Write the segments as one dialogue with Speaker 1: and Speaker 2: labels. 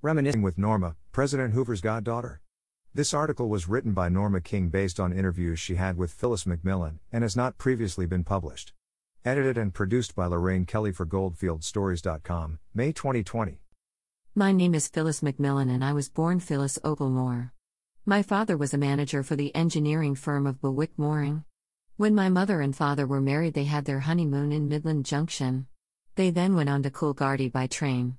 Speaker 1: Reminiscing with Norma, President Hoover's goddaughter. This article was written by Norma King based on interviews she had with Phyllis McMillan, and has not previously been published. Edited and produced by Lorraine Kelly for GoldfieldStories.com, May 2020.
Speaker 2: My name is Phyllis McMillan and I was born Phyllis Ogilmore. My father was a manager for the engineering firm of Gwalia Mine. When my mother and father were married, they had their honeymoon in Midland Junction. They then went on to Coolgardie by train.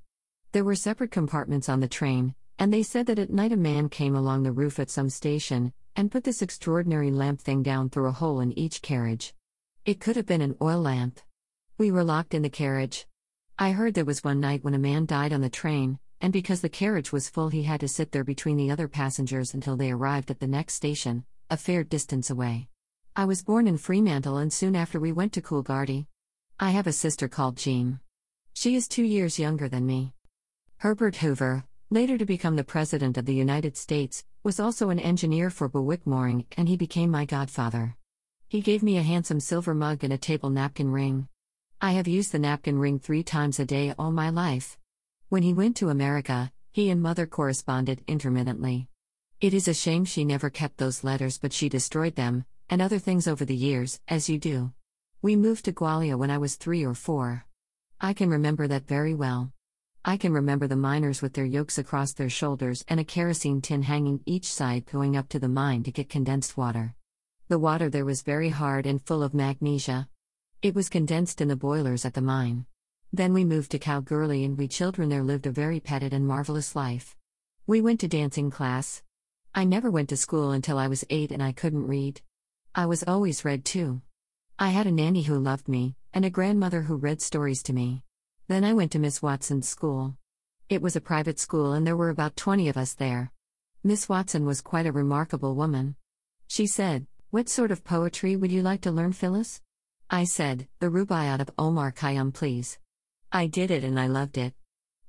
Speaker 2: There were separate compartments on the train, and they said that at night a man came along the roof at some station, and put this extraordinary lamp thing down through a hole in each carriage. It could have been an oil lamp. We were locked in the carriage. I heard there was one night when a man died on the train, and because the carriage was full he had to sit there between the other passengers until they arrived at the next station, a fair distance away. I was born in Fremantle and soon after we went to Coolgardie. I have a sister called Jean. She is 2 years younger than me. Herbert Hoover, later to become the President of the United States, was also an engineer for Gwalia Mine, and he became my godfather. He gave me a handsome silver mug and a table napkin ring. I have used the napkin ring 3 times a day all my life. When he went to America, he and Mother corresponded intermittently. It is a shame she never kept those letters, but she destroyed them, and other things over the years, as you do. We moved to Gwalia when I was 3 or 4. I can remember that very well. I can remember the miners with their yokes across their shoulders and a kerosene tin hanging each side going up to the mine to get condensed water. The water there was very hard and full of magnesia. It was condensed in the boilers at the mine. Then we moved to Kalgoorlie and we children there lived a very petted and marvelous life. We went to dancing class. I never went to school until I was 8 and I couldn't read. I was always read too. I had a nanny who loved me, and a grandmother who read stories to me. Then I went to Miss Watson's school. It was a private school and there were about 20 of us there. Miss Watson was quite a remarkable woman. She said, "What sort of poetry would you like to learn, Phyllis?" I said, "The Rubaiyat of Omar Khayyam, please." I did it and I loved it.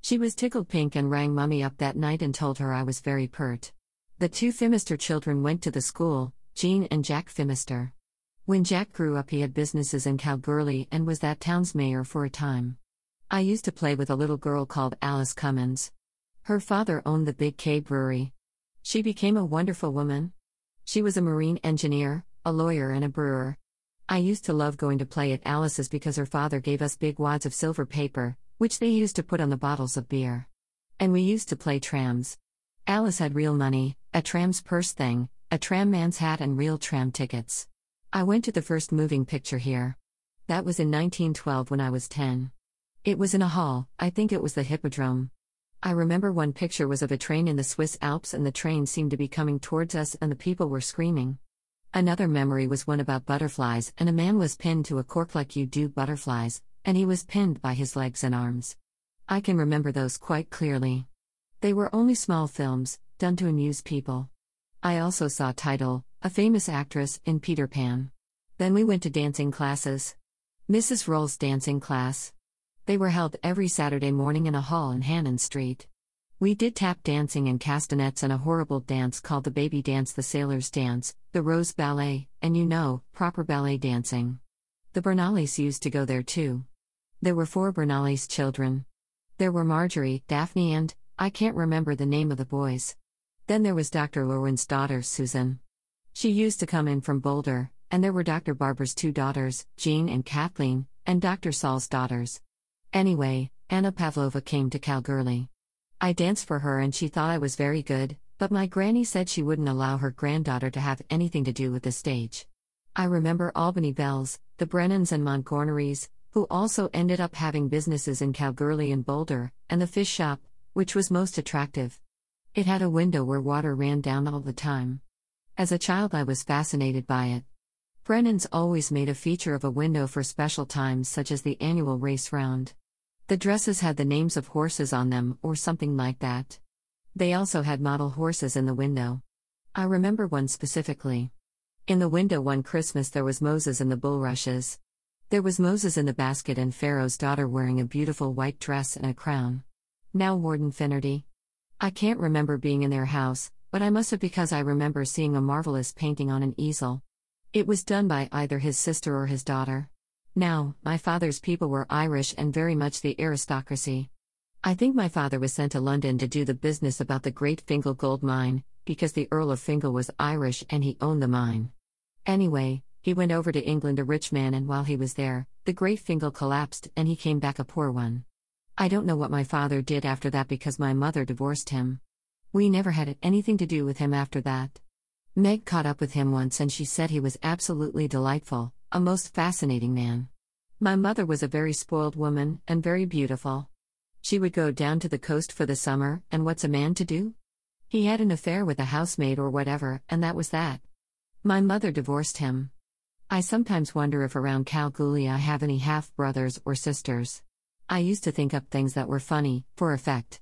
Speaker 2: She was tickled pink and rang Mummy up that night and told her I was very pert. The 2 Phimister children went to the school, Jean and Jack Phimister. When Jack grew up he had businesses in Kalgoorlie and was that town's mayor for a time. I used to play with a little girl called Alice Cummins. Her father owned the Big K Brewery. She became a wonderful woman. She was a marine engineer, a lawyer and a brewer. I used to love going to play at Alice's because her father gave us big wads of silver paper, which they used to put on the bottles of beer. And we used to play trams. Alice had real money, a tram's purse thing, a tram man's hat and real tram tickets. I went to the first moving picture here. That was in 1912 when I was 10. It was in a hall, I think it was the Hippodrome. I remember one picture was of a train in the Swiss Alps and the train seemed to be coming towards us and the people were screaming. Another memory was one about butterflies and a man was pinned to a cork like you do butterflies, and he was pinned by his legs and arms. I can remember those quite clearly. They were only small films, done to amuse people. I also saw Tidal, a famous actress, in Peter Pan. Then we went to dancing classes. Mrs. Roll's dancing class. They were held every Saturday morning in a hall in Hannon Street. We did tap dancing and castanets and a horrible dance called the baby dance, the sailor's dance, the rose ballet, and proper ballet dancing. The Bernales used to go there too. There were 4 Bernales children. There were Marjorie, Daphne and, I can't remember the name of the boys. Then there was Dr. Lorwyn's daughter, Susan. She used to come in from Boulder, and there were Dr. Barber's 2 daughters, Jean and Kathleen, and Dr. Saul's daughters. Anyway, Anna Pavlova came to Kalgoorlie. I danced for her and she thought I was very good, but my granny said she wouldn't allow her granddaughter to have anything to do with the stage. I remember Albany Bells, the Brennans and Montgomerys, who also ended up having businesses in Kalgoorlie and Boulder, and the fish shop, which was most attractive. It had a window where water ran down all the time. As a child I was fascinated by it. Brennan's always made a feature of a window for special times such as the annual race round. The dresses had the names of horses on them or something like that. They also had model horses in the window. I remember one specifically. In the window one Christmas there was Moses in the bulrushes. There was Moses in the basket and Pharaoh's daughter wearing a beautiful white dress and a crown. Now Warden Finnerty. I can't remember being in their house, but I must have because I remember seeing a marvelous painting on an easel. It was done by either his sister or his daughter. Now, my father's people were Irish and very much the aristocracy. I think my father was sent to London to do the business about the Great Fingal gold mine, because the Earl of Fingal was Irish and he owned the mine. Anyway, he went over to England a rich man, and while he was there, the Great Fingal collapsed and he came back a poor one. I don't know what my father did after that because my mother divorced him. We never had anything to do with him after that. Meg caught up with him once and she said he was absolutely delightful, a most fascinating man. My mother was a very spoiled woman and very beautiful. She would go down to the coast for the summer, and what's a man to do? He had an affair with a housemaid or whatever, and that was that. My mother divorced him. I sometimes wonder if around Kalgoorlie I have any half-brothers or sisters. I used to think up things that were funny, for effect.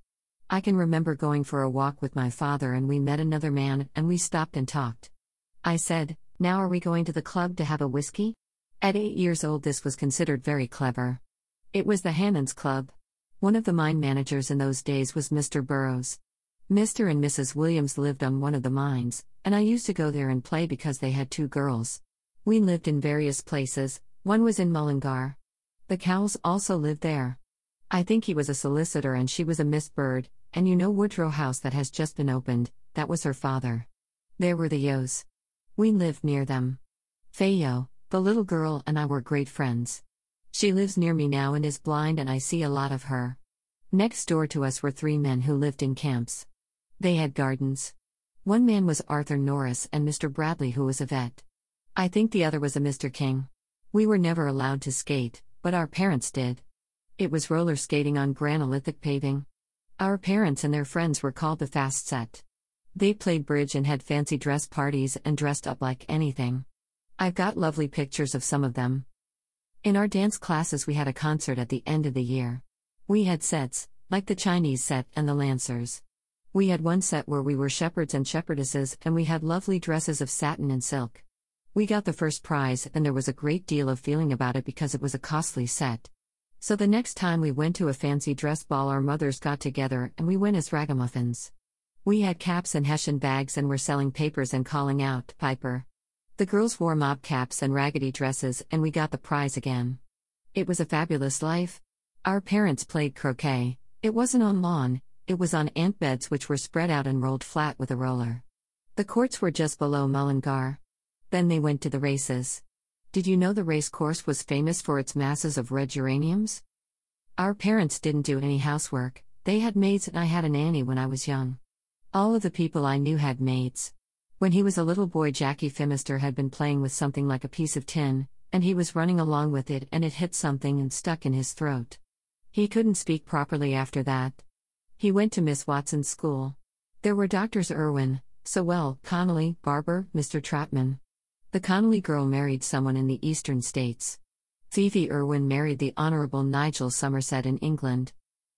Speaker 2: I can remember going for a walk with my father and we met another man and we stopped and talked. I said, "Now are we going to the club to have a whiskey?" At 8 years old this was considered very clever. It was the Hannon's Club. One of the mine managers in those days was Mr. Burrows. Mr. and Mrs. Williams lived on one of the mines, and I used to go there and play because they had 2 girls. We lived in various places, one was in Mullingar. The Cowles also lived there. I think he was a solicitor and she was a Miss Bird, and you know Woodrow House that has just been opened, that was her father. There were the Yos. We lived near them. Fayo, the little girl, and I were great friends. She lives near me now and is blind and I see a lot of her. Next door to us were 3 men who lived in camps. They had gardens. One man was Arthur Norris and Mr. Bradley, who was a vet. I think the other was a Mr. King. We were never allowed to skate, but our parents did. It was roller skating on granolithic paving. Our parents and their friends were called the Fast Set. They played bridge and had fancy dress parties and dressed up like anything. I've got lovely pictures of some of them. In our dance classes we had a concert at the end of the year. We had sets, like the Chinese set and the Lancers. We had one set where we were shepherds and shepherdesses and we had lovely dresses of satin and silk. We got the first prize and there was a great deal of feeling about it because it was a costly set. So the next time we went to a fancy dress ball our mothers got together and we went as ragamuffins. We had caps and hessian bags and were selling papers and calling out, "Piper." The girls wore mob caps and raggedy dresses and we got the prize again. It was a fabulous life. Our parents played croquet. It wasn't on lawn, it was on ant beds which were spread out and rolled flat with a roller. The courts were just below Mullingar. Then they went to the races. Did you know the race course was famous for its masses of red geraniums? Our parents didn't do any housework, they had maids and I had a nanny when I was young. All of the people I knew had maids. When he was a little boy Jackie Phimister had been playing with something like a piece of tin, and he was running along with it and it hit something and stuck in his throat. He couldn't speak properly after that. He went to Miss Watson's school. There were Doctors Irwin, Sewell, Connolly, Barber, Mr. Trapman. The Connolly girl married someone in the eastern states. Phoebe Irwin married the Honourable Nigel Somerset in England.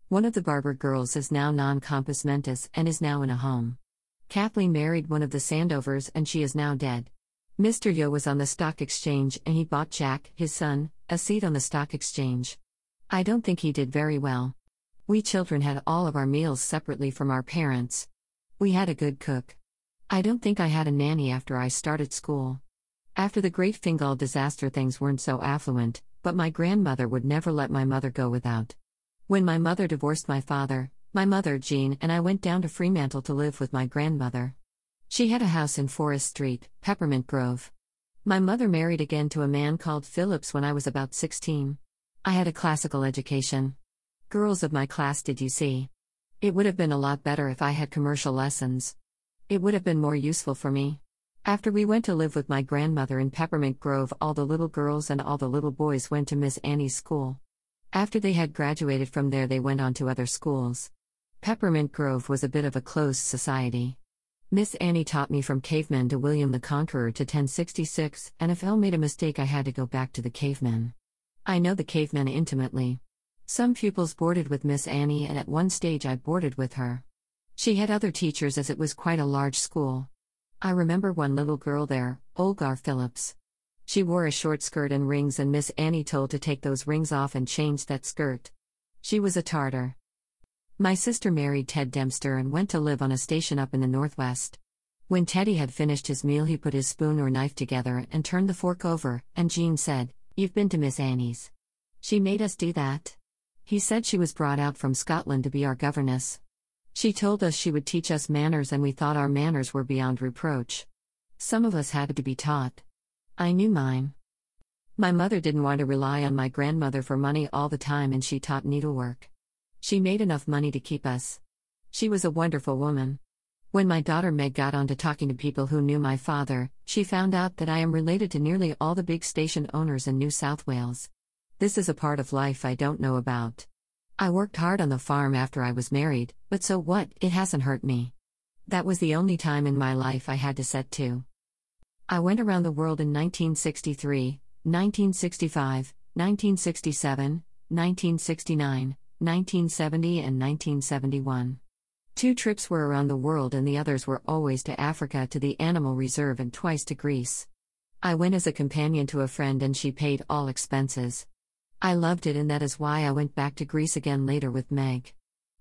Speaker 2: One of the Barber girls is now non compos mentis and is now in a home. Kathleen married one of the Sandovers and she is now dead. Mr. Yo was on the stock exchange and he bought Jack, his son, a seat on the stock exchange. I don't think he did very well. We children had all of our meals separately from our parents. We had a good cook. I don't think I had a nanny after I started school. After the Great Fingal disaster things weren't so affluent, but my grandmother would never let my mother go without. When my mother divorced my father, my mother, Jean, and I went down to Fremantle to live with my grandmother. She had a house in Forest Street, Peppermint Grove. My mother married again to a man called Phillips when I was about 16. I had a classical education. Girls of my class, did you see? It would have been a lot better if I had commercial lessons. It would have been more useful for me. After we went to live with my grandmother in Peppermint Grove, all the little girls and all the little boys went to Miss Annie's school. After they had graduated from there they went on to other schools. Peppermint Grove was a bit of a closed society. Miss Annie taught me from cavemen to William the Conqueror to 1066, and if Elle made a mistake I had to go back to the cavemen. I know the cavemen intimately. Some pupils boarded with Miss Annie and at one stage I boarded with her. She had other teachers as it was quite a large school. I remember one little girl there, Olgar Phillips. She wore a short skirt and rings and Miss Annie told to take those rings off and change that skirt. She was a Tartar. My sister married Ted Dempster and went to live on a station up in the northwest. When Teddy had finished his meal he put his spoon or knife together and turned the fork over, and Jean said, "You've been to Miss Annie's." She made us do that. He said she was brought out from Scotland to be our governess. She told us she would teach us manners, and we thought our manners were beyond reproach. Some of us had to be taught. I knew mine. My mother didn't want to rely on my grandmother for money all the time, and she taught needlework. She made enough money to keep us. She was a wonderful woman. When my daughter Meg got on to talking to people who knew my father, she found out that I am related to nearly all the big station owners in New South Wales. This is a part of life I don't know about. I worked hard on the farm after I was married, but so what, it hasn't hurt me. That was the only time in my life I had to set to. I went around the world in 1963, 1965, 1967, 1969, 1970 and 1971. 2 trips were around the world, and the others were always to Africa, to the animal reserve, and twice to Greece. I went as a companion to a friend and she paid all expenses. I loved it, and that is why I went back to Greece again later with Meg.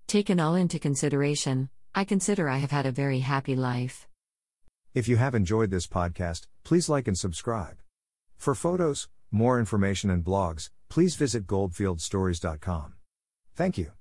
Speaker 2: Taken all into consideration, I consider I have had a very happy life.
Speaker 1: If you have enjoyed this podcast, please like and subscribe. For photos, more information and blogs, please visit goldfieldstories.com. Thank you.